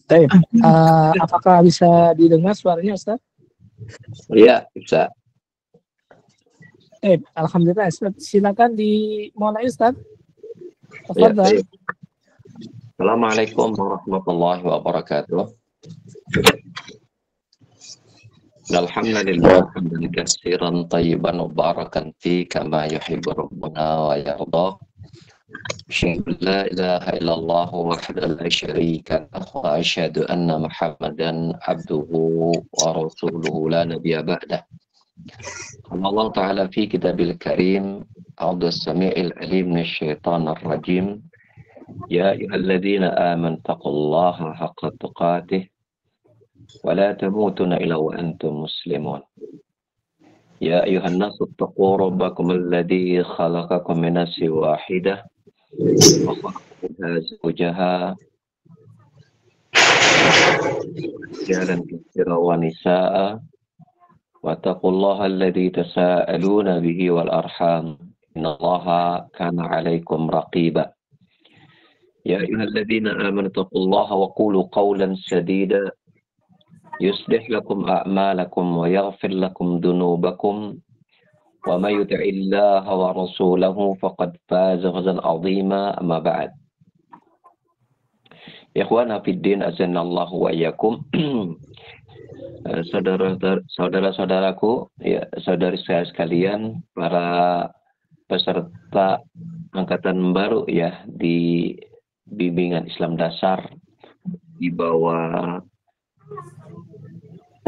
Baik, apakah bisa didengar suaranya, Ustaz? Iya, bisa. Alhamdulillah, Ustaz. Silakan dimulai, Ustaz. Ya, Tafadhal. Assalamualaikum warahmatullahi wabarakatuh. Alhamdulillah, hamdan katsiran tayyiban mubarakan fi kama yuhibbu rabbuna wa yarda. Asyhadu an la ilaha illallah wahdahu la syarika lahu wa asyhadu anna Muhammadan abduhu wa rasuluhu la nabiyya ba'dah. Allah Ta'ala fi kitabil karim a'udzu samii'il 'aliim minasyaitonir rajim. Ya ayyuhalladzina amanu taqullaha haqqa tuqatih wa la tamutunna illa wa antum muslimun. Ya ayyuhan nasu taqu rabbakum alladzi khalaqakum min nafsin wahidah wa khalaqa minha zawjaha rijalan katsiran wa nisaa'a wa taqullaha alladzi tasaaluna bihi wal arham innallaha kana 'alaikum raqiba. Ya ayyuhalladzina amanu taqullaha wa qulu qawlan sadida yuslih lakum a'malakum wa yaghfir lakum dhunubakum wa may yuti'illaha wa rasulahu faqad faza fawzan 'azima, amma ba'd. Ikhwana fid din, azanallahu wa iyyakum. Saudara-saudaraku, ya, saudari saya sekalian, para peserta angkatan baru ya di bimbingan Islam dasar di bawah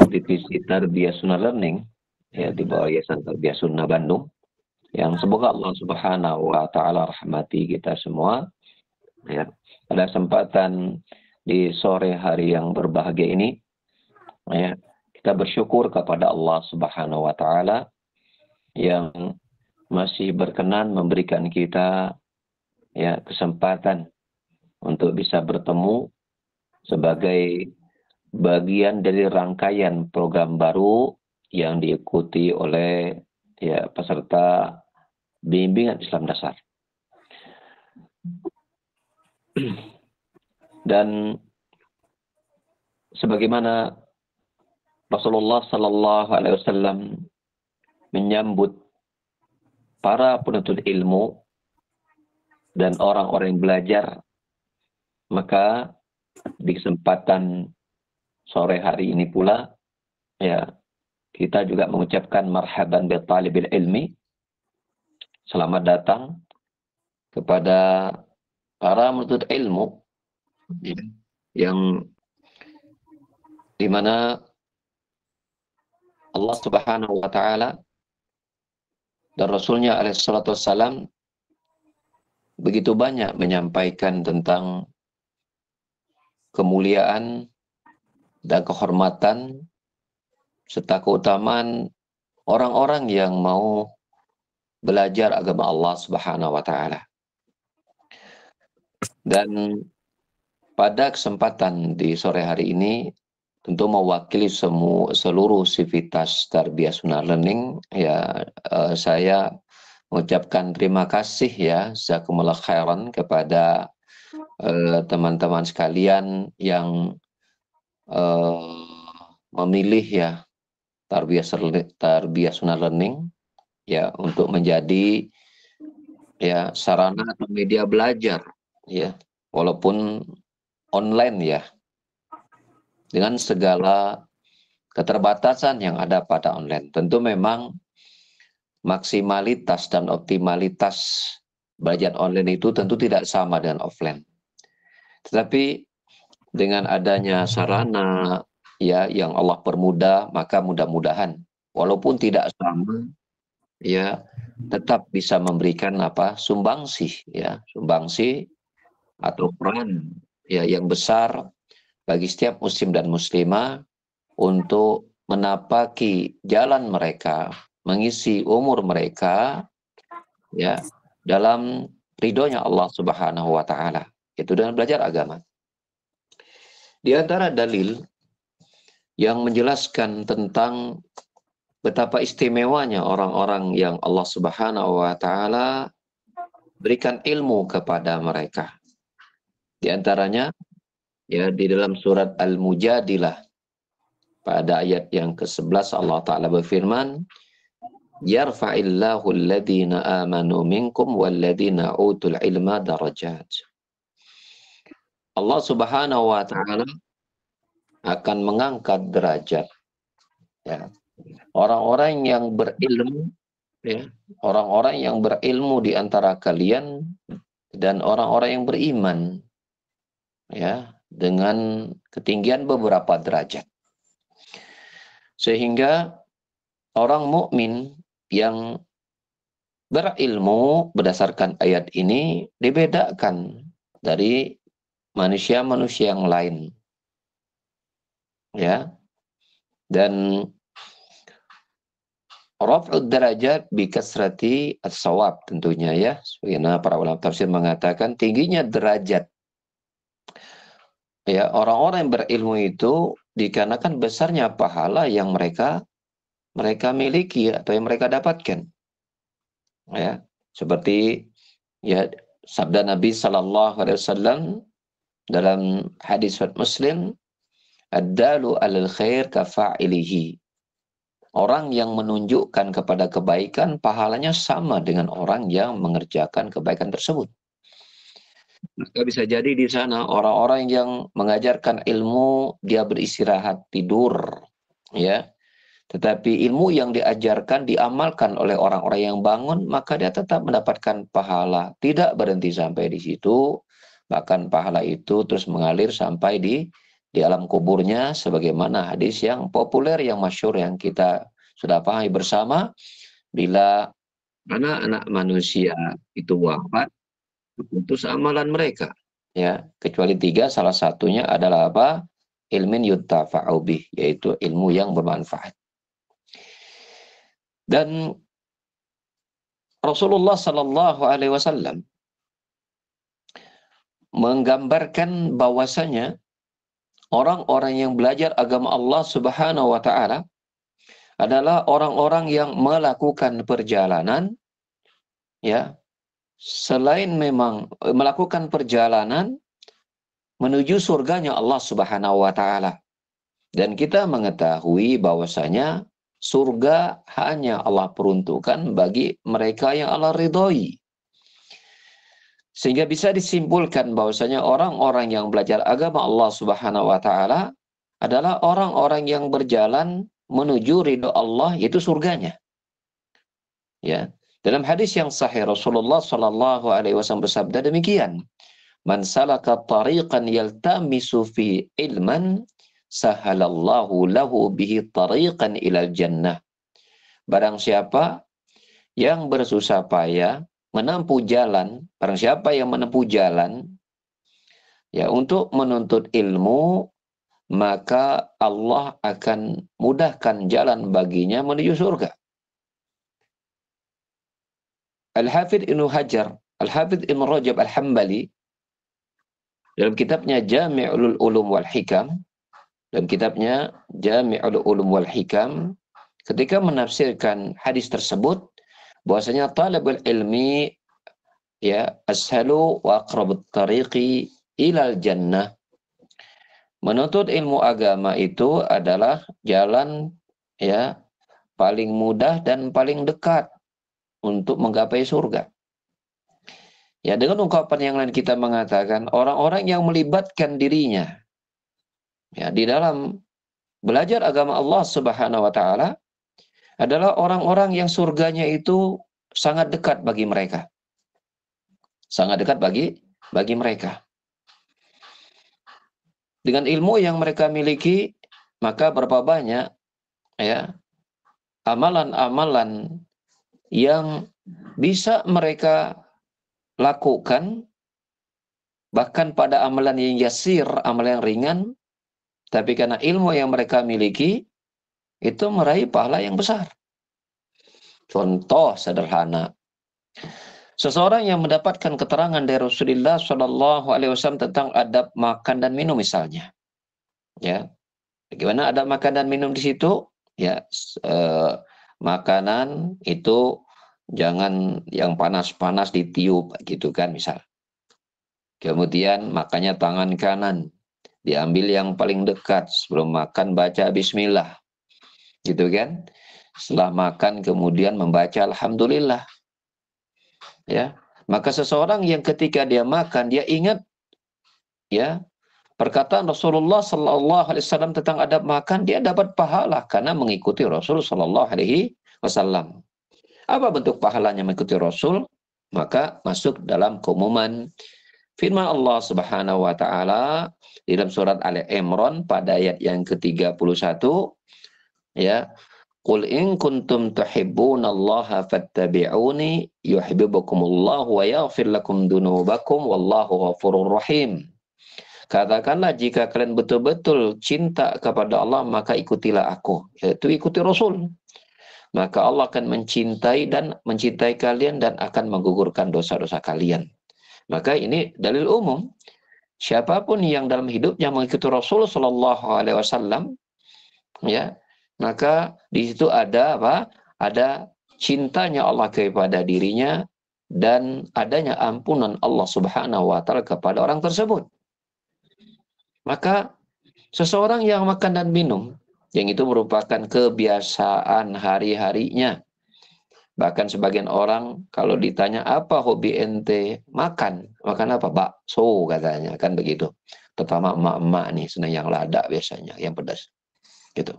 divisi Tarbiyah Sunnah Learning ya, di bawah Yayasan Tarbiyah Sunnah Bandung, yang semoga Allah Subhanahu wa taala rahmati kita semua ya. Pada kesempatan di sore hari yang berbahagia ini ya, kita bersyukur kepada Allah Subhanahu wa taala yang masih berkenan memberikan kita ya kesempatan untuk bisa bertemu sebagai bagian dari rangkaian program baru yang diikuti oleh ya peserta bimbingan Islam dasar. Dan sebagaimana Rasulullah Sallallahu Alaihi Wasallam menyambut para penuntut ilmu dan orang-orang yang belajar, maka di kesempatan sore hari ini pula ya kita juga mengucapkan marhaban bi talibil ilmi, selamat datang kepada para penuntut ilmu ya, yang dimana Allah Subhanahu wa taala dan Rasulnya alaihi salatu wassalam begitu banyak menyampaikan tentang kemuliaan dan kehormatan serta keutamaan orang-orang yang mau belajar agama Allah Subhanahu wa taala. Dan pada kesempatan di sore hari ini tentu mewakili seluruh sivitas Tarbiyah Sunnah Learning ya, saya mengucapkan terima kasih ya, jazakumullah khairan kepada teman-teman sekalian yang memilih ya Tarbiyah Sunnah Learning ya untuk menjadi ya sarana atau media belajar ya, walaupun online ya, dengan segala keterbatasan yang ada pada online. Tentu memang maksimalitas dan optimalitas belajar online itu tentu tidak sama dengan offline. Tetapi dengan adanya sarana ya yang Allah permudah, maka mudah-mudahan walaupun tidak sama ya tetap bisa memberikan sumbangsih ya, sumbangsih atau peran ya yang besar bagi setiap muslim dan muslimah untuk menapaki jalan mereka, mengisi umur mereka ya dalam ridhonya Allah Subhanahu wa taala, itu dengan belajar agama. Di antara dalil yang menjelaskan tentang betapa istimewanya orang-orang yang Allah Subhanahu wa taala berikan ilmu kepada mereka. Di Di antaranya ya di dalam surat Al-Mujadilah pada ayat yang ke-11 Allah Ta'ala berfirman, Yarfa'illahu alladhina amanu minkum walladhina utul ilma darajat. Allah Subhanahu wa Ta'ala akan mengangkat derajat ya orang-orang yang berilmu, ya orang-orang yang berilmu di antara kalian dan orang-orang yang beriman, ya dengan ketinggian beberapa derajat, sehingga orang mukmin yang berilmu berdasarkan ayat ini dibedakan dari manusia-manusia yang lain, ya. Dan raf'ud derajat bi kasrati as-shawab tentunya ya. Sebagaimana para ulama tafsir mengatakan tingginya derajat ya orang-orang yang berilmu itu dikarenakan besarnya pahala yang mereka miliki atau yang mereka dapatkan. Ya, seperti ya sabda Nabi sallallahu alaihi wasallam dalam hadis riwayat Muslim, ad-dalu 'alal khair kafa'ilihi. Orang yang menunjukkan kepada kebaikan, pahalanya sama dengan orang yang mengerjakan kebaikan tersebut. Maka bisa jadi di sana orang-orang yang mengajarkan ilmu, dia beristirahat, tidur, ya. Tetapi ilmu yang diajarkan, diamalkan oleh orang-orang yang bangun, maka dia tetap mendapatkan pahala. Tidak berhenti sampai di situ, bahkan pahala itu terus mengalir sampai di alam kuburnya, sebagaimana hadis yang populer, yang masyhur, yang kita sudah pahami bersama, bila anak-anak manusia itu wafat, putus amalan mereka, ya kecuali 3, salah satunya adalah apa? Ilmin yuttafa'u bih, yaitu ilmu yang bermanfaat. Dan Rasulullah Sallallahu Alaihi Wasallam menggambarkan bahwasanya orang-orang yang belajar agama Allah Subhanahu wa Ta'ala adalah orang-orang yang melakukan perjalanan, ya, selain memang melakukan perjalanan menuju surganya Allah Subhanahu wa Ta'ala. Dan kita mengetahui bahwasanya surga hanya Allah peruntukkan bagi mereka yang Allah ridhoi. Sehingga bisa disimpulkan bahwasanya orang-orang yang belajar agama Allah Subhanahu wa Ta'ala adalah orang-orang yang berjalan menuju ridho Allah, yaitu surganya. Ya, dalam hadis yang sahih Rasulullah Sallallahu Alaihi Wasallam bersabda demikian, "Man salaka tariqan yaltamisu fi ilman, sahalallahu lahu bihi tariqan ilal jannah." Barang siapa yang bersusah payah menempuh jalan, barang siapa yang menempuh jalan ya untuk menuntut ilmu, maka Allah akan mudahkan jalan baginya menuju surga. Al-Hafidh Ibnu Hajar, Al-Hafidh Ibnu Rajab Al-Hambali dalam kitabnya Jami'ul Ulum wal Hikam, dalam kitabnya Jami'ul Ulum wal Hikam, ketika menafsirkan hadis tersebut, bahwasanya talabul ilmi ya ashalu wa aqrabut tariqi ilal jannah. Menuntut ilmu agama itu adalah jalan ya paling mudah dan paling dekat untuk menggapai surga. Ya, dengan ungkapan yang lain kita mengatakan orang-orang yang melibatkan dirinya ya di dalam belajar agama Allah Subhanahu wa Ta'ala adalah orang-orang yang surganya itu sangat dekat bagi mereka. Sangat dekat bagi mereka. Dengan ilmu yang mereka miliki, maka berapa banyak ya amalan-amalan yang bisa mereka lakukan, bahkan pada amalan yang yasir, amalan yang ringan, tapi karena ilmu yang mereka miliki, itu meraih pahala yang besar. Contoh sederhana, seseorang yang mendapatkan keterangan dari Rasulullah Shallallahu Alaihi Wasallam tentang adab makan dan minum misalnya, ya, bagaimana adab makan dan minum di situ, ya, makanan itu jangan yang panas-panas ditiup, gitu kan misal. Kemudian makannya tangan kanan. Diambil yang paling dekat. Sebelum makan baca bismillah. Gitu kan? Setelah makan kemudian membaca alhamdulillah. Ya. Maka seseorang yang ketika dia makan, dia ingat ya perkataan Rasulullah Sallallahu Alaihi Wasallam tentang adab makan, dia dapat pahala karena mengikuti Rasul Sallallahu Alaihi Wasallam. Apa bentuk pahalanya mengikuti Rasul? Maka masuk dalam keumuman firman Allah Subhanahu wa taala di dalam surat Ali Imran pada ayat yang ke-31 ya, qul in kuntum tuhibbunallaha fattabi'uni yuhibbukumullahu wa yaghfir lakum dzunubakum wallahu ghafurur rahim. Katakanlah jika kalian betul-betul cinta kepada Allah maka ikutilah aku, yaitu ikuti Rasul. Maka Allah akan mencintai kalian dan akan menggugurkan dosa-dosa kalian. Maka ini dalil umum. Siapapun yang dalam hidupnya mengikuti Rasul Sallallahu Alaihi Wasallam, ya, maka di situ ada apa? Ada cintanya Allah kepada dirinya dan adanya ampunan Allah Subhanahu Wa Taala kepada orang tersebut. Maka seseorang yang makan dan minum, yang itu merupakan kebiasaan hari-harinya. Bahkan sebagian orang kalau ditanya apa hobi ente, makan apa? Bakso katanya, kan begitu. Terutama emak-emak nih, senang yang lada biasanya, yang pedas. Gitu.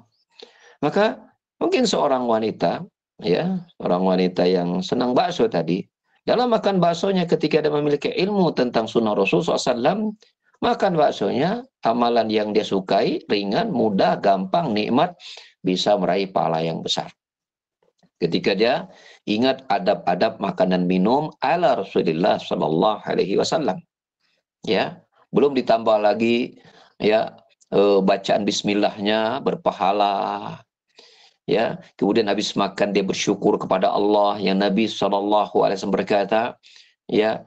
Maka mungkin seorang wanita, ya, seorang wanita yang senang bakso tadi, dalam makan baksonya ketika dia memiliki ilmu tentang sunnah Rasul SAW, makan baksonya, amalan yang dia sukai, ringan, mudah, gampang, nikmat, bisa meraih pahala yang besar. Ketika dia ingat adab-adab makan dan minum ala Rasulullah Sallallahu Alaihi Wasallam, ya, belum ditambah lagi ya bacaan Bismillahnya berpahala, ya. Kemudian habis makan dia bersyukur kepada Allah, yang Nabi Sallallahu Alaihi Wasallam berkata, ya,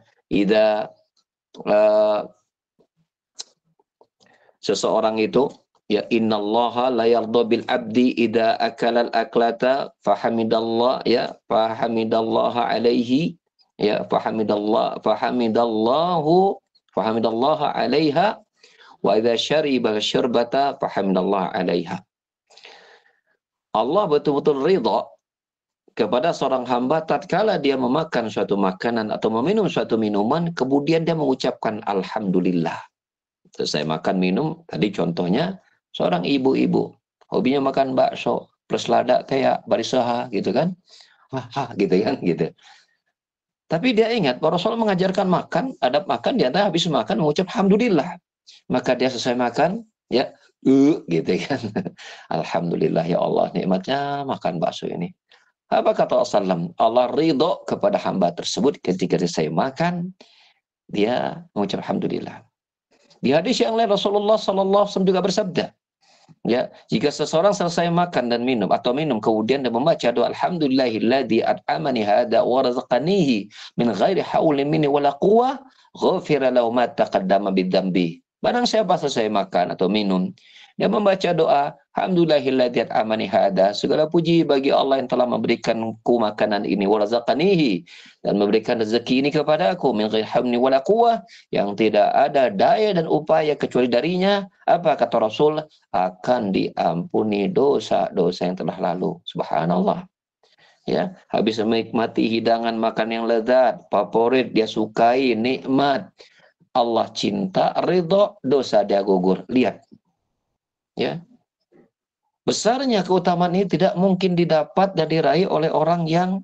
seseorang itu ya innallaha la yardha bil abdi idza akala al aklata fahamidallah ya fahamidallaha alaihi ya fahamidallaha alaiha wa idza syariba syurbata fahamidallaha alaiha. Allah betul-betul ridha kepada seorang hamba tatkala dia memakan suatu makanan atau meminum suatu minuman kemudian dia mengucapkan alhamdulillah. Selesai makan minum, tadi contohnya seorang ibu-ibu hobinya makan bakso plus lada kayak barisaha gitu kan, gitu kan, gitu. Tapi dia ingat bahwa Rasul mengajarkan makan, adab makan, dia habis makan mengucap alhamdulillah. Maka dia selesai makan, ya, gitu kan. Alhamdulillah ya Allah, nikmatnya makan bakso ini. Apa kata Rasulullah? Allah ridho kepada hamba tersebut ketika selesai makan, dia mengucap alhamdulillah. Di hadis yang lain Rasulullah Sallallahu Alaihi Wasallam juga bersabda, ya, jika seseorang selesai makan dan minum atau minum kemudian dia membaca doa alhamdulillahilladzi at'amani hada wa razaqanihi min ghairi haulin minni wala quwwah ghufira lahu ma taqaddama bidzambi. Barang siapa selesai makan atau minum, dia membaca doa alhamdulillahilladzi at'amani hada, segala puji bagi Allah yang telah memberikanku makanan ini wa razaqanihi, dan memberikan rezeki ini kepada aku min ghairi haulin wala quwwah, yang tidak ada daya dan upaya kecuali darinya. Apa kata Rasul? Akan diampuni dosa-dosa yang telah lalu. Subhanallah. Ya, habis menikmati hidangan makan yang lezat, favorit, dia sukai, nikmat, Allah cinta, ridho, dosa dia gugur. Lihat. Ya. Besarnya keutamaan ini tidak mungkin didapat dan diraih oleh orang yang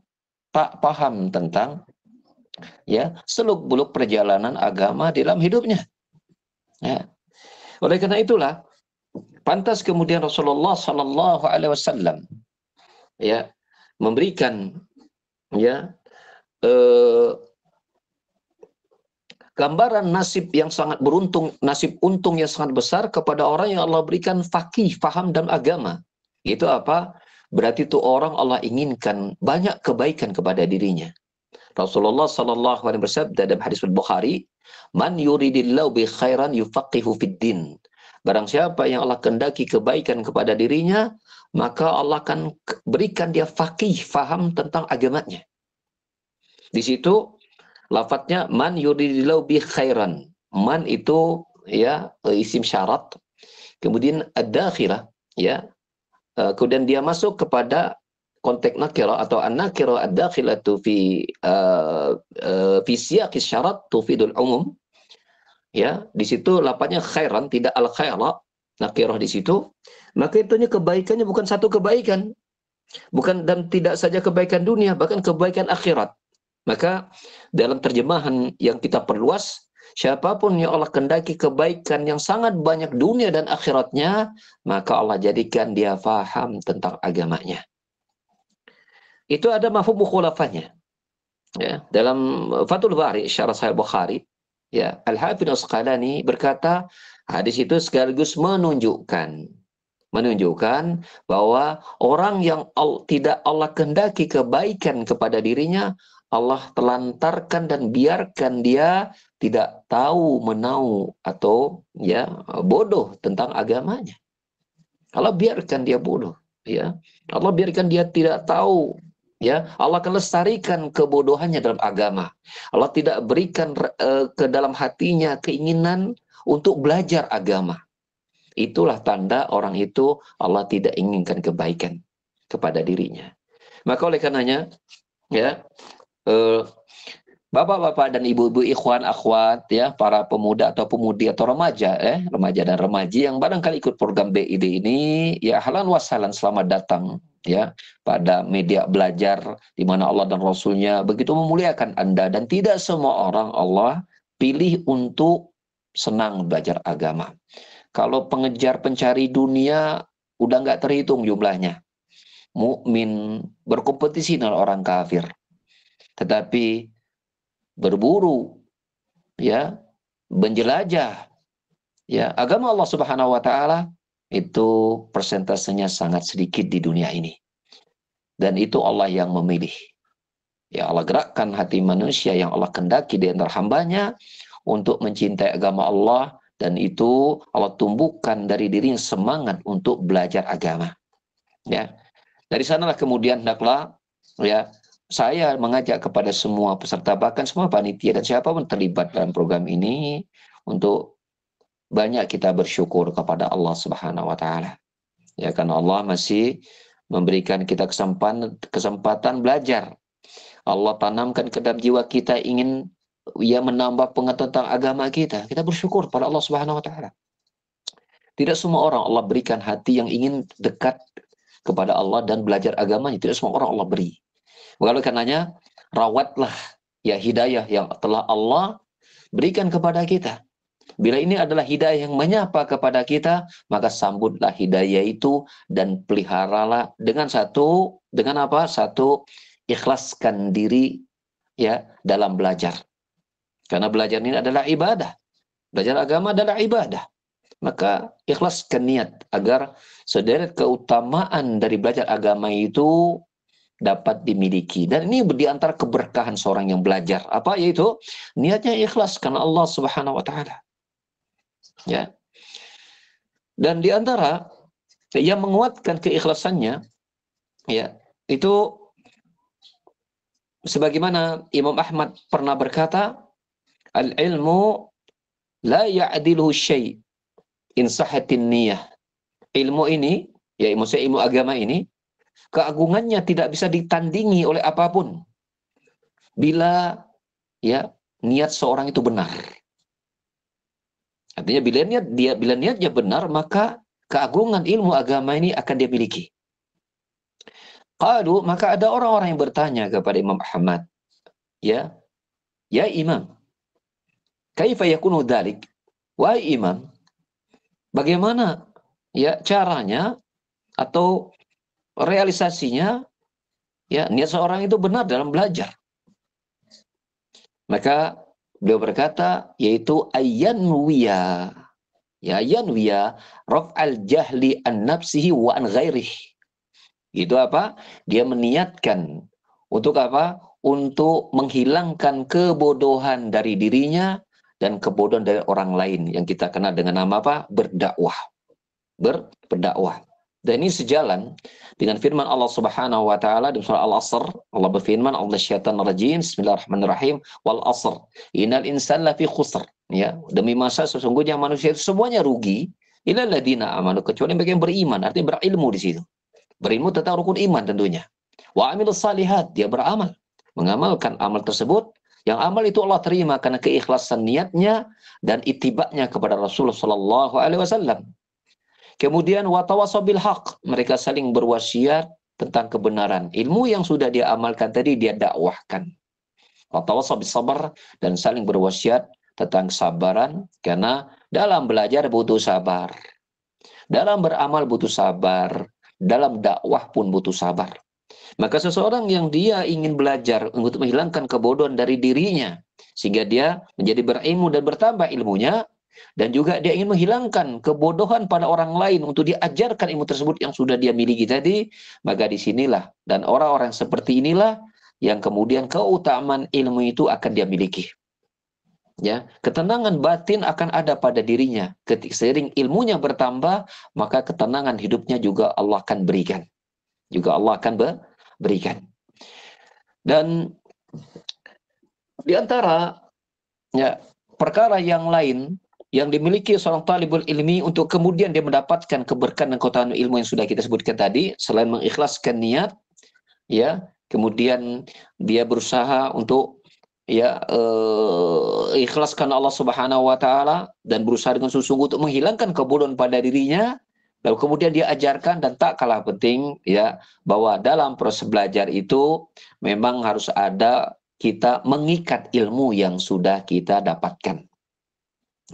tak paham tentang ya seluk-beluk perjalanan agama dalam hidupnya. Ya. Oleh karena itulah pantas kemudian Rasulullah Sallallahu Alaihi Wasallam ya memberikan ya gambaran nasib yang sangat beruntung, nasib untung yang sangat besar kepada orang yang Allah berikan faqih, faham dalam agama. Itu apa? Berarti itu orang Allah inginkan banyak kebaikan kepada dirinya. Rasulullah Sallallahu Alaihi Wasallam bersabda dalam hadis Bukhari, "Man yuridillahu bi khairan yufaqihu fid din." Barang siapa yang Allah kehendaki kebaikan kepada dirinya, maka Allah akan berikan dia faqih, faham tentang agamanya. Di situ lafadznya man yuridillahu bi khairan. man itu ya isim syarat, kemudian ad-dakhilah ya, kemudian dia masuk kepada konteks nakirah atau an-nakirah ad-dakhilatu fi siyaqis syarat tufidul umum ya, di situ lapatnya khairan, tidak al khaira, nakirah di situ, maka itunya kebaikannya bukan satu kebaikan, bukan, dan tidak saja kebaikan dunia, bahkan kebaikan akhirat. Maka dalam terjemahan yang kita perluas, siapapun yang Allah kendaki kebaikan yang sangat banyak dunia dan akhiratnya, maka Allah jadikan dia faham tentang agamanya. Itu ada mafhum mukhalafahnya. Ya, dalam Fathul Bari, Syarah Sahih Bukhari, ya, Al-Hafidz Asqalani berkata, hadis itu sekaligus menunjukkan bahwa orang yang tidak Allah kehendaki kebaikan kepada dirinya, Allah telantarkan dan biarkan dia tidak tahu menau atau ya bodoh tentang agamanya. Allah biarkan dia bodoh, ya. Allah biarkan dia tidak tahu, ya. Allah akan lestarikan kebodohannya dalam agama. Allah tidak berikan ke dalam hatinya keinginan untuk belajar agama. Itulah tanda orang itu Allah tidak inginkan kebaikan kepada dirinya. Maka oleh karenanya, ya, bapak-bapak dan ibu-ibu, ikhwan, akhwat, ya, para pemuda atau pemudi atau remaja, remaja dan remaji yang barangkali ikut program BID ini, ya, ahlan wassalan, selamat datang, ya, pada media belajar di mana Allah dan Rasulnya begitu memuliakan Anda, dan tidak semua orang Allah pilih untuk senang belajar agama. Kalau pengejar pencari dunia udah nggak terhitung jumlahnya. Mukmin berkompetisi dengan orang kafir. Tetapi berburu, ya, menjelajah, ya, agama Allah Subhanahu wa taala itu persentasenya sangat sedikit di dunia ini. Dan itu Allah yang memilih. Ya, Allah gerakkan hati manusia yang Allah kendaki di antara hambanya untuk mencintai agama Allah, dan itu Allah tumbuhkan dari diri semangat untuk belajar agama. Ya, dari sanalah kemudian hendaklah, ya, saya mengajak kepada semua peserta, bahkan semua panitia dan siapapun terlibat dalam program ini, untuk banyak kita bersyukur kepada Allah Subhanahu wa taala. Ya, karena Allah masih memberikan kita kesempatan belajar. Allah tanamkan ke dalam jiwa kita ingin ya menambah pengetahuan tentang agama kita. Kita bersyukur pada Allah Subhanahu wa taala. Tidak semua orang Allah berikan hati yang ingin dekat kepada Allah dan belajar agamanya. Tidak semua orang Allah beri. Oleh karenanya, rawatlah ya hidayah yang telah Allah berikan kepada kita. Bila ini adalah hidayah yang menyapa kepada kita, maka sambutlah hidayah itu dan peliharalah dengan apa? Satu, ikhlaskan diri ya dalam belajar. Karena belajar ini adalah ibadah. Belajar agama adalah ibadah. Maka ikhlaskan niat agar sederet keutamaan dari belajar agama itu dapat dimiliki. Dan ini di antara keberkahan seorang yang belajar. Apa yaitu? Niatnya ikhlas karena Allah Subhanahu wa taala. Ya. Dan di antara yang menguatkan keikhlasannya, ya, itu sebagaimana Imam Ahmad pernah berkata, al-ilmu la ya'diluhu syai' in sahatin niyah. Ilmu ini, ya, ilmu agama ini, keagungannya tidak bisa ditandingi oleh apapun bila ya niat seorang itu benar. Artinya bila niatnya benar, maka keagungan ilmu agama ini akan dia miliki. Qalu, maka ada orang-orang yang bertanya kepada Imam Ahmad, ya Imam, kaifa yakunu dzalik? Wahai Imam, bagaimana ya caranya atau realisasinya ya niat seorang itu benar dalam belajar? Maka beliau berkata, yaitu ayyanwiya, ya, yanwiya raf'al jahli an nafsihi wa an ghairih. Itu apa? Dia meniatkan untuk apa? Untuk menghilangkan kebodohan dari dirinya dan kebodohan dari orang lain yang kita kenal dengan nama apa? Berdakwah. Berdakwah. Dan ini sejalan dengan firman Allah Subhanahu wa taala dalam surah Al-Asr. Allah berfirman, "A'udzu minasyaitonir rajim. Bismillahirrahmanirrahim. Wal 'asr. Innal insana lafi khusr." Ya, demi masa sesungguhnya manusia itu semuanya rugi, illal ladzina amanu, kecuali bagi yang beriman, artinya berilmu di situ. Berilmu tentang rukun iman tentunya. Wa 'amilus salihat, dia beramal, mengamalkan amal tersebut. Yang amal itu Allah terima karena keikhlasan niatnya dan itibaknya kepada Rasulullah sallallahu alaihi wasallam. Kemudian watawasaw bil haq, mereka saling berwasiat tentang kebenaran. Ilmu yang sudah dia amalkan tadi dia dakwahkan. Watawasaw bis sabar, dan saling berwasiat tentang kesabaran, karena dalam belajar butuh sabar. Dalam beramal butuh sabar, dalam dakwah pun butuh sabar. Maka seseorang yang dia ingin belajar untuk menghilangkan kebodohan dari dirinya, sehingga dia menjadi berilmu dan bertambah ilmunya, dan juga dia ingin menghilangkan kebodohan pada orang lain untuk diajarkan ilmu tersebut yang sudah dia miliki tadi, maka disinilah, dan orang-orang seperti inilah yang kemudian keutamaan ilmu itu akan dia miliki. Ya, ketenangan batin akan ada pada dirinya. Ketika seiring ilmunya bertambah, maka ketenangan hidupnya juga Allah akan berikan. Juga Allah akan berikan. Dan di antara ya, perkara yang lain yang dimiliki seorang talibul ilmi untuk kemudian dia mendapatkan keberkahan dan keutamaan ilmu yang sudah kita sebutkan tadi, selain mengikhlaskan niat, ya, kemudian dia berusaha untuk ya ikhlaskan Allah Subhanahu wa taala dan berusaha dengan sungguh-sungguh untuk menghilangkan kebodohan pada dirinya. Lalu kemudian dia ajarkan, dan tak kalah penting ya, bahwa dalam proses belajar itu memang harus ada kita mengikat ilmu yang sudah kita dapatkan.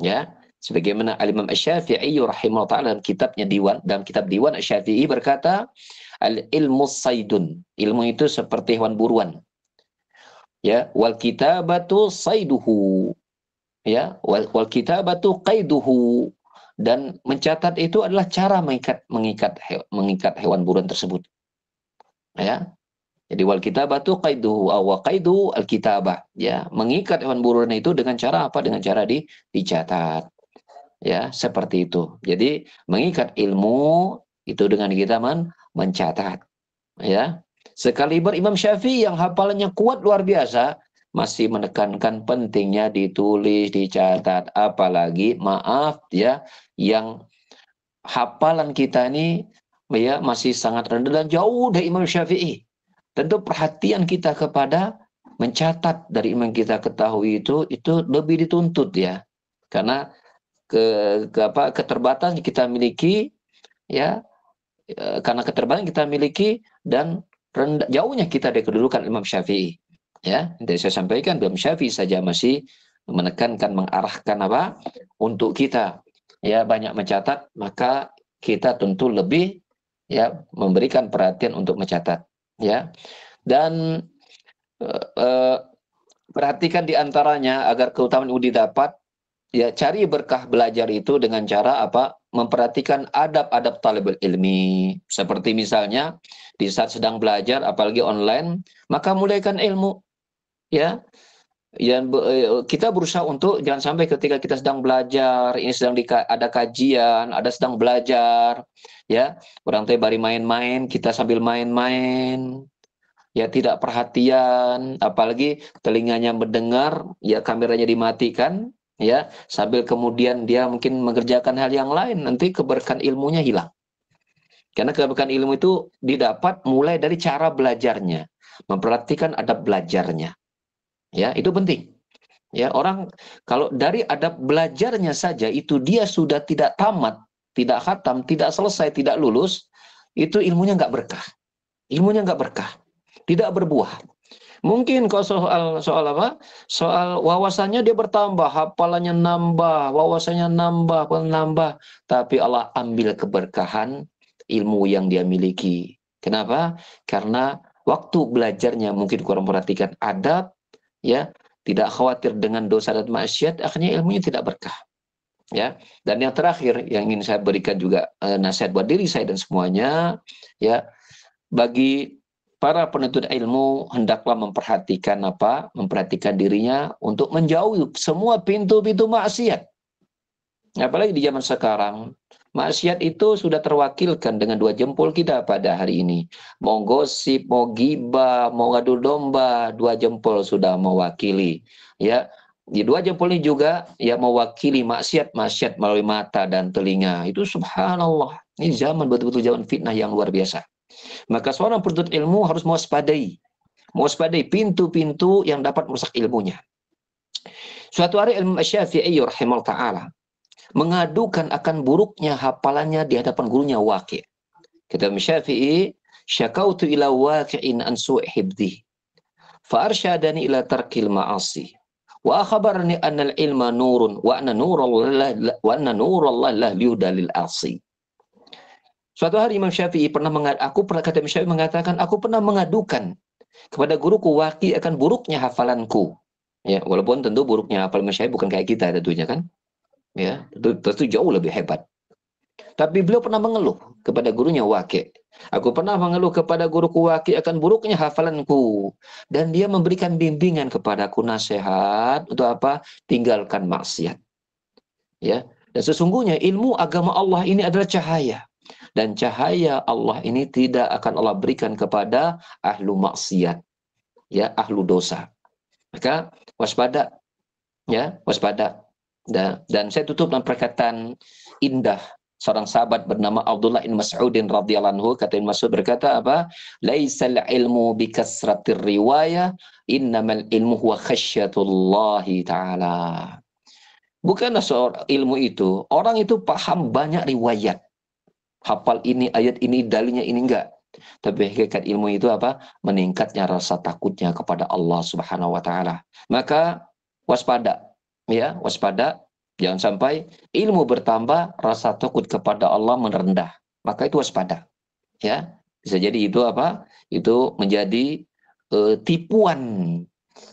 Ya, sebagaimana Al-Imam Asy-Syafi'i rahimahullah ta'ala dalam kitabnya dalam kitab Diwan Asy-Syafi'i berkata, al-ilmu saydun, ilmu itu seperti hewan buruan. Ya, wal kitabatu sayduhu. Ya, wal kitabatu qaiduhu, dan mencatat itu adalah cara mengikat hewan buruan tersebut. Ya. Jadi wal kitabatu qaiduhu wa qaidu al kitabah, ya, mengikat hewan buruan itu dengan cara apa? Dengan cara dicatat. Ya, seperti itu. Jadi mengikat ilmu itu dengan kita mencatat. Ya. Sekaliber Imam Syafi'i yang hafalannya kuat luar biasa, masih menekankan pentingnya ditulis, dicatat. Apalagi maaf ya, yang hafalan kita ini ya masih sangat rendah dan jauh dari Imam Syafi'i. Tentu perhatian kita kepada mencatat dari ilmu yang kita ketahui itu lebih dituntut ya, karena keterbatasan kita miliki ya, karena keterbatasan kita miliki dan jauhnya kita dari kedudukan Imam Syafi'i ya. Jadi saya sampaikan Imam Syafi'i saja masih menekankan, mengarahkan apa untuk kita ya banyak mencatat, maka kita tentu lebih ya memberikan perhatian untuk mencatat. Ya, dan perhatikan diantaranya agar keutamaan itu didapat, ya cari berkah belajar itu dengan cara apa? Memperhatikan adab-adab talibul ilmi. Seperti misalnya di saat sedang belajar, apalagi online, maka mulaikan ilmu. Ya, kita berusaha untuk jangan sampai ketika kita sedang belajar, ini sedang ada kajian, ada sedang belajar, ya, orang tua bari main-main, kita sambil main-main, ya tidak perhatian, apalagi telinganya mendengar, ya kameranya dimatikan, ya, sambil kemudian dia mungkin mengerjakan hal yang lain, nanti keberkahan ilmunya hilang. Karena keberkahan ilmu itu didapat mulai dari cara belajarnya, memperhatikan adab belajarnya. Ya, itu penting. Ya, orang kalau dari adab belajarnya saja itu dia sudah tidak tamat, tidak khatam, tidak selesai, tidak lulus, itu ilmunya nggak berkah. Ilmunya nggak berkah, tidak berbuah. Mungkin kalau soal apa? Soal wawasannya dia bertambah, hafalannya nambah, wawasannya nambah, tapi Allah ambil keberkahan ilmu yang dia miliki. Kenapa? Karena waktu belajarnya mungkin kurang perhatikan adab, ya, tidak khawatir dengan dosa dan maksiat, akhirnya ilmunya tidak berkah. Ya, dan yang terakhir yang ingin saya berikan juga nasihat buat diri saya dan semuanya, ya, bagi para penuntut ilmu hendaklah memperhatikan apa? Memperhatikan dirinya untuk menjauhi semua pintu-pintu maksiat. Apalagi di zaman sekarang, maksiat itu sudah terwakilkan dengan dua jempol kita pada hari ini. Mau gosip, mau gibah, mau ngadu domba, dua jempol sudah mewakili. Ya, di dua jempol ini juga ya mewakili maksiat melalui mata dan telinga. Itu subhanallah. Ini zaman betul-betul zaman fitnah yang luar biasa. Maka seorang penuntut ilmu harus mewaspadai pintu-pintu yang dapat merusak ilmunya. Suatu hari Imam Syafi'i rahimahullah ta'ala mengadukan akan buruknya hafalannya di hadapan gurunya Waqi'. Kata Imam Syafi'i, syakautu ila waqi'in an su'i hibdi, fa arsyadani ila tarkil ma'asi, wa akhbarani anna al-ilma nurun wa anna nurallah la liyuda lil asi. Suatu hari Imam Syafi'i kata Imam Syafi'i mengatakan, aku pernah mengadukan kepada guruku Waqi' akan buruknya hafalanku. Ya, walaupun tentu buruknya hafal Imam Syafi'i bukan kayak kita tentunya kan. Ya, tentu jauh lebih hebat. Tapi beliau pernah mengeluh kepada gurunya Waqi'. Aku pernah mengeluh kepada guruku Waqi' akan buruknya hafalanku. Dan dia memberikan bimbingan kepadaku, nasihat untuk apa? Tinggalkan maksiat. Ya. Dan sesungguhnya ilmu agama Allah ini adalah cahaya. Dan cahaya Allah ini tidak akan Allah berikan kepada ahlu maksiat. Ya, ahlu dosa. Maka waspada. Ya, waspada. Dan saya tutup dengan perkataan indah seorang sahabat bernama Abdullah bin Mas'udin radhiyallahu anhu. Kata Ibn Mas'ud berkata apa? Laisal ilmu bikasratir riwayah, innamal ilmu huwa khasyatullahi ta'ala. Bukanlah seorang ilmu itu, orang itu paham banyak riwayat. Hafal ini, ayat ini, dalilnya ini, enggak. Tapi hakikat ilmu itu apa? Meningkatnya rasa takutnya kepada Allah Subhanahu wa taala. Maka waspada. Ya, waspada, jangan sampai ilmu bertambah, rasa takut kepada Allah merendah. Maka itu waspada. Ya, bisa jadi itu apa? Itu menjadi tipuan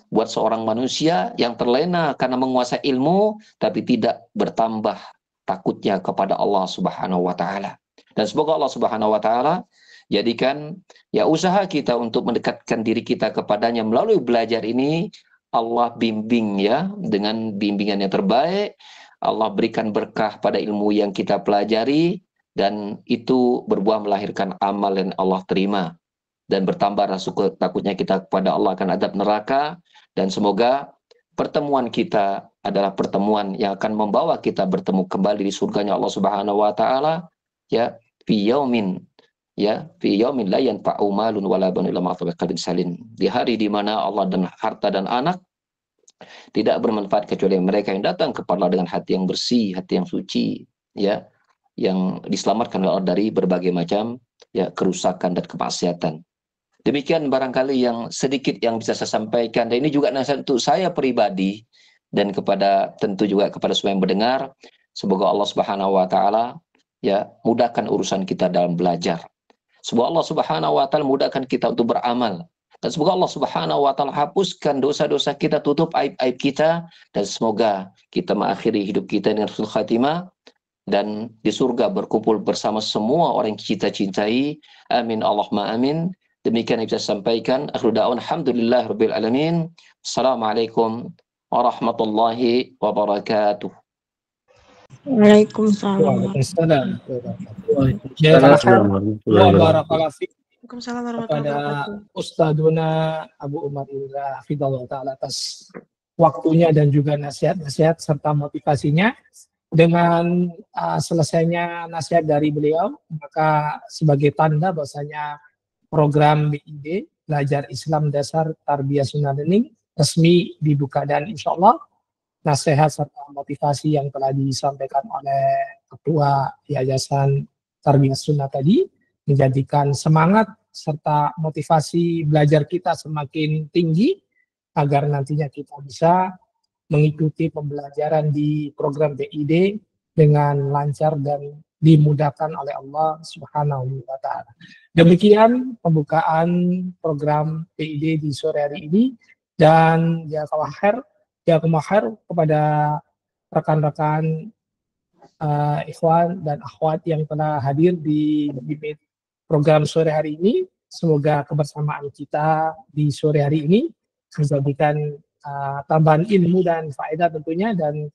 buat seorang manusia yang terlena karena menguasai ilmu tapi tidak bertambah takutnya kepada Allah Subhanahu wa taala. Dan semoga Allah Subhanahu wa taala jadikan ya usaha kita untuk mendekatkan diri kita kepadanya melalui belajar ini. Allah bimbing ya dengan bimbingan yang terbaik. Allah berikan berkah pada ilmu yang kita pelajari dan itu berbuah melahirkan amal yang Allah terima dan bertambah rasa takutnya kita kepada Allah akan adab neraka. Dan semoga pertemuan kita adalah pertemuan yang akan membawa kita bertemu kembali di surganya Allah Subhanahu wa taala ya fi yaumin la yanfa'u malun wala banun illa qalbin salim. Di hari di mana Allah dan harta dan anak tidak bermanfaat kecuali mereka yang datang kepada Allah dengan hati yang bersih, hati yang suci, ya, yang diselamatkan oleh Allah dari berbagai macam ya kerusakan dan kemaksiatan. Demikian barangkali yang sedikit yang bisa saya sampaikan, dan ini juga nasihat untuk saya pribadi dan kepada tentu juga kepada semua yang mendengar. Semoga Allah Subhanahu wa taala ya mudahkan urusan kita dalam belajar. Semoga Allah Subhanahu wa taala mudahkan kita untuk beramal. Dan semoga Allah Subhanahu wa taala hapuskan dosa-dosa kita, tutup aib-aib kita, dan semoga kita mengakhiri hidup kita dengan husnul khatimah dan di surga berkumpul bersama semua orang yang kita cintai. Amin Allahumma amin. Demikian yang bisa saya sampaikan. Akhir da'wan alhamdulillahirabbil alamin. Assalamualaikum warahmatullahi wabarakatuh. Waalaikumsalam. Waalaikumsalam. Assalamualaikum Waalaikumsalam Waalaikumsalam kepada warahmatullahi wabarakatuh. Ustadzuna Abu Umar Indra Hafidhahullah Ta'ala atas waktunya dan juga nasihat-nasihat serta motivasinya. Dengan selesainya nasihat dari beliau, maka sebagai tanda bahwasanya program BID Belajar Islam Dasar Tarbiyah Sunnah Learning resmi dibuka, dan insya Allah nasihat serta motivasi yang telah disampaikan oleh Ketua Yayasan Tarbiyah Sunnah tadi menjadikan semangat serta motivasi belajar kita semakin tinggi agar nantinya kita bisa mengikuti pembelajaran di program BID dengan lancar dan dimudahkan oleh Allah Subhanahu wa taala. Demikian pembukaan program BID di sore hari ini, dan jazakallahu khair kepada rekan-rekan ikhwan dan akhwat yang telah hadir di program sore hari ini. Semoga kebersamaan kita di sore hari ini menjadikan tambahan ilmu dan faedah tentunya, dan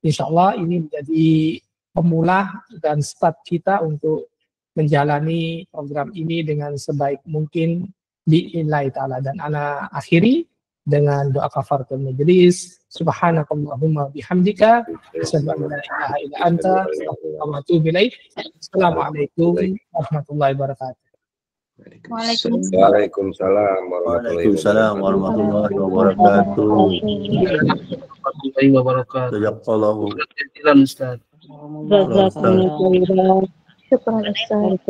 insya Allah ini menjadi pemula dan start kita untuk menjalani program ini dengan sebaik mungkin bi'idznillah ta'ala. Dan ana akhiri dengan doa kafaratul majelis. Subhanakallahumma bihamdika asyhadu an la ilaha illa anta astaghfiruka wa atubu ilaik. Assalamualaikum warahmatullahi wabarakatuh. Waalaikumsalam warahmatullahi wabarakatuh. Warahmatullahi wabarakatuh. Jazakallahu. Jazakallahu Ustaz. Jazakumullah. Syukran Ustaz.